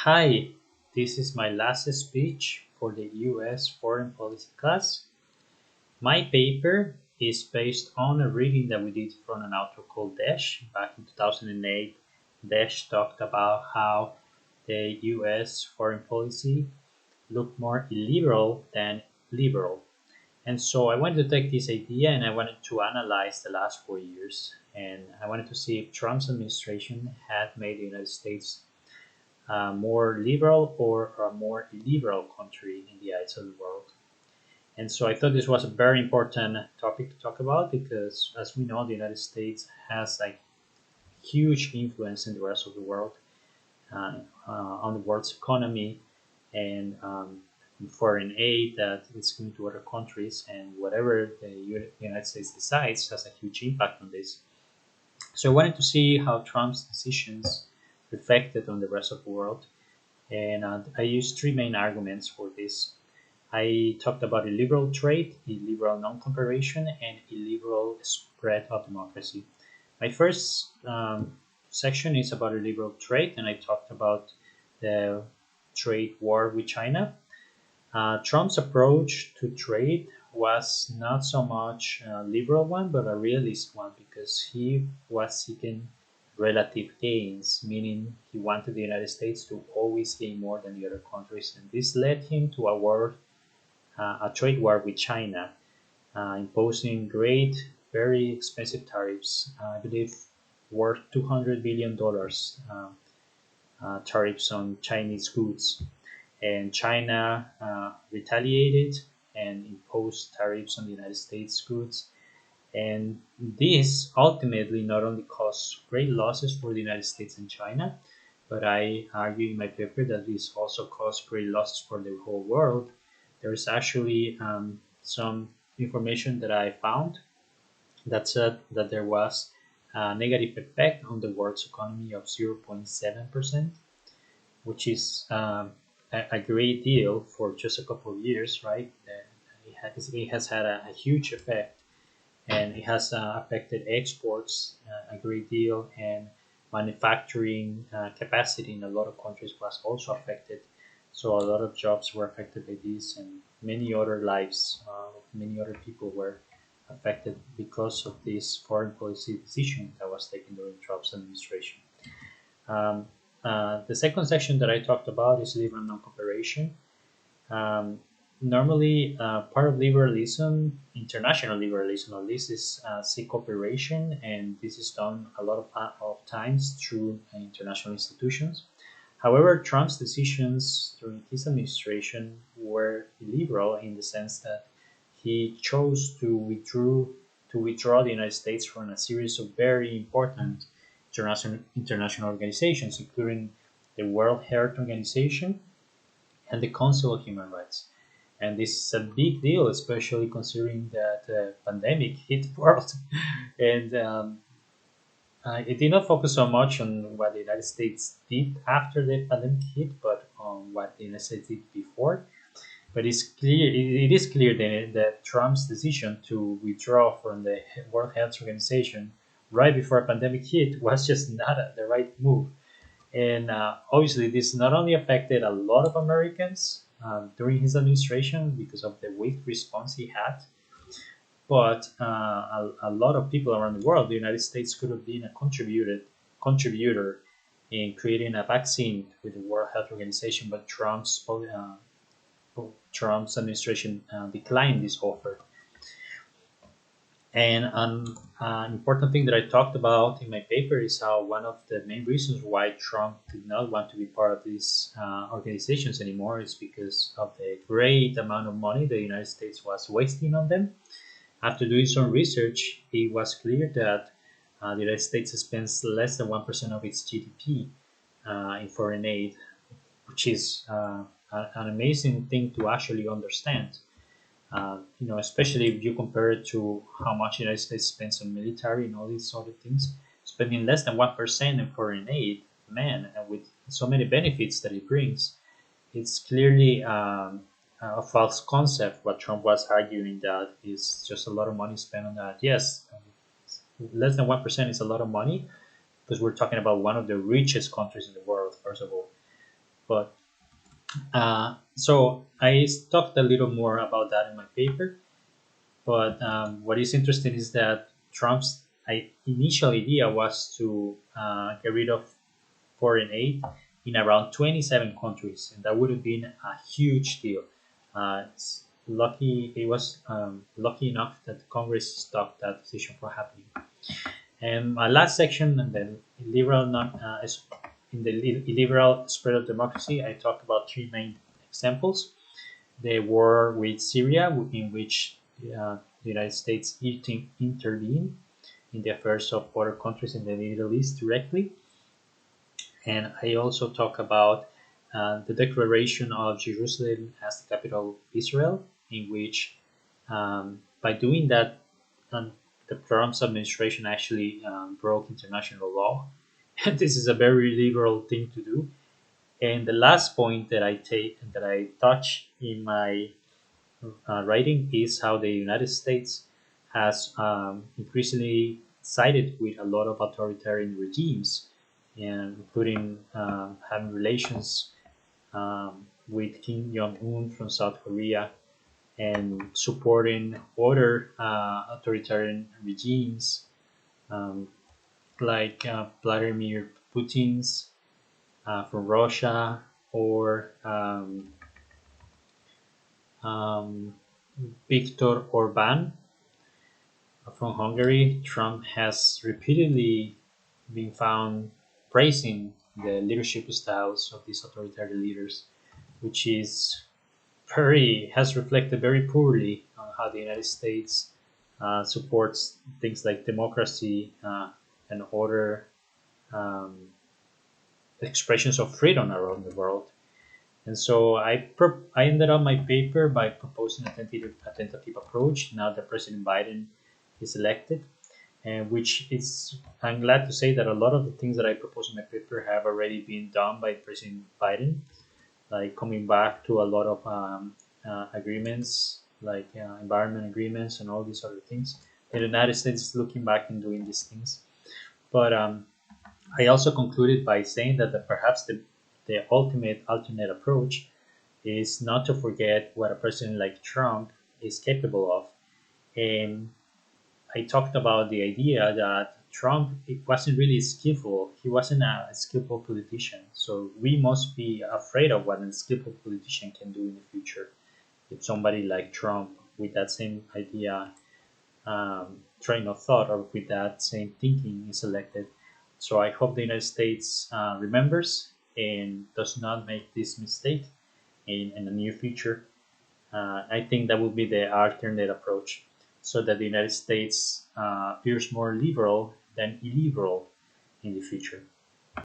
Hi, this is my last speech for the US Foreign Policy class. My paper is based on a reading that we did from an author called Desch back in 2008. Desch talked about how the US foreign policy looked more illiberal than liberal. And so I wanted to take this idea and I wanted to analyze the last 4 years. And I wanted to see if Trump's administration had made the United States more liberal or a more illiberal country in the eyes of the world. And so I thought this was a very important topic to talk about because, as we know, the United States has like huge influence in the rest of the world on the world's economy and foreign aid that is going to other countries, and whatever the United States decides has a huge impact on this. So I wanted to see how Trump's decisions reflected on the rest of the world, and I used three main arguments for this. I talked about illiberal trade, illiberal non-cooperation, and illiberal spread of democracy. My first section is about illiberal trade, and I talked about the trade war with China. Trump's approach to trade was not so much a liberal one, but a realist one because he was seeking relative gains, meaning he wanted the United States to always gain more than the other countries, and this led him to a trade war with China, imposing great, very expensive tariffs. I believe worth $200 billion tariffs on Chinese goods, and China retaliated and imposed tariffs on the United States goods. And this ultimately not only caused great losses for the United States and China, but I argue in my paper that this also caused great losses for the whole world. There is actually some information that I found that said that there was a negative effect on the world's economy of 0.7%, which is a great deal for just a couple of years, right? It has had a huge effect, and it has affected exports a great deal, and manufacturing capacity in a lot of countries was also affected. So a lot of jobs were affected by this, and many other lives, many other people were affected because of this foreign policy decision that was taken during Trump's administration. Um, the second section that I talked about is liberal non-cooperation. Um, Normally, part of liberalism, international liberalism at least, is seek cooperation, and this is done a lot of times through international institutions. However, Trump's decisions during his administration were illiberal in the sense that he chose to withdraw the United States from a series of very important international organizations, including the World Health Organization and the Council of Human Rights. And this is a big deal, especially considering that pandemic hit the world, and it did not focus so much on what the United States did after the pandemic hit, but on what the United States did before. But it is clear that Trump's decision to withdraw from the World Health Organization right before a pandemic hit was just not the right move. And obviously, this not only affected a lot of Americans during his administration because of the weak response he had, but a lot of people around the world. The United States could have been a contributor in creating a vaccine with the World Health Organization, but Trump's administration declined this offer. And an important thing that I talked about in my paper is how one of the main reasons why Trump did not want to be part of these organizations anymore is because of the great amount of money the United States was wasting on them. After doing some research, it was clear that the United States spends less than 1% of its GDP in foreign aid, which is an amazing thing to actually understand. Especially if you compare it to how much the United States spends on military and all these sort of things, spending less than 1% in foreign aid, man, and with so many benefits that it brings, it's clearly a false concept. What Trump was arguing that is just a lot of money spent on that. Yes, less than 1% is a lot of money because we're talking about one of the richest countries in the world, first of all. But so I talked a little more about that in my paper. But what is interesting is that Trump's initial idea was to get rid of foreign aid in around 27 countries, and that would have been a huge deal. It's lucky it was lucky enough that Congress stopped that decision from happening. And my last section, and then liberal non, in the illiberal spread of democracy, I talked about three main examples: the war with Syria, in which the United States intervened in the affairs of other countries in the Middle East directly. And I also talk about the declaration of Jerusalem as the capital of Israel, in which by doing that, um, the Trump's administration actually broke international law. And this is a very liberal thing to do. And the last point that I touch in my writing is how the United States has increasingly sided with a lot of authoritarian regimes, and including having relations with Kim Jong Un from South Korea and supporting other authoritarian regimes um, like Vladimir Putin's from Russia, or um, Viktor Orban from Hungary. Trump has repeatedly been found praising the leadership styles of these authoritarian leaders, which is very has reflected very poorly on how the United States supports things like democracy and other um, expressions of freedom around the world. And so I ended up my paper by proposing a tentative approach now that President Biden is elected, and which is I'm glad to say that a lot of the things that I propose in my paper have already been done by President Biden, like coming back to a lot of agreements, like environment agreements and all these other things. The United States is looking back and doing these things, but I also concluded by saying that perhaps the ultimate alternate approach is not to forget what a president like Trump is capable of. And I talked about the idea that Trump it wasn't really skillful. He wasn't a skillful politician. So we must be afraid of what a skillful politician can do in the future. If somebody like Trump, with that same idea, train of thought, or with that same thinking, is elected. So I hope the United States remembers and does not make this mistake in the near future. I think that will be the alternate approach, so that the United States appears more liberal than illiberal in the future.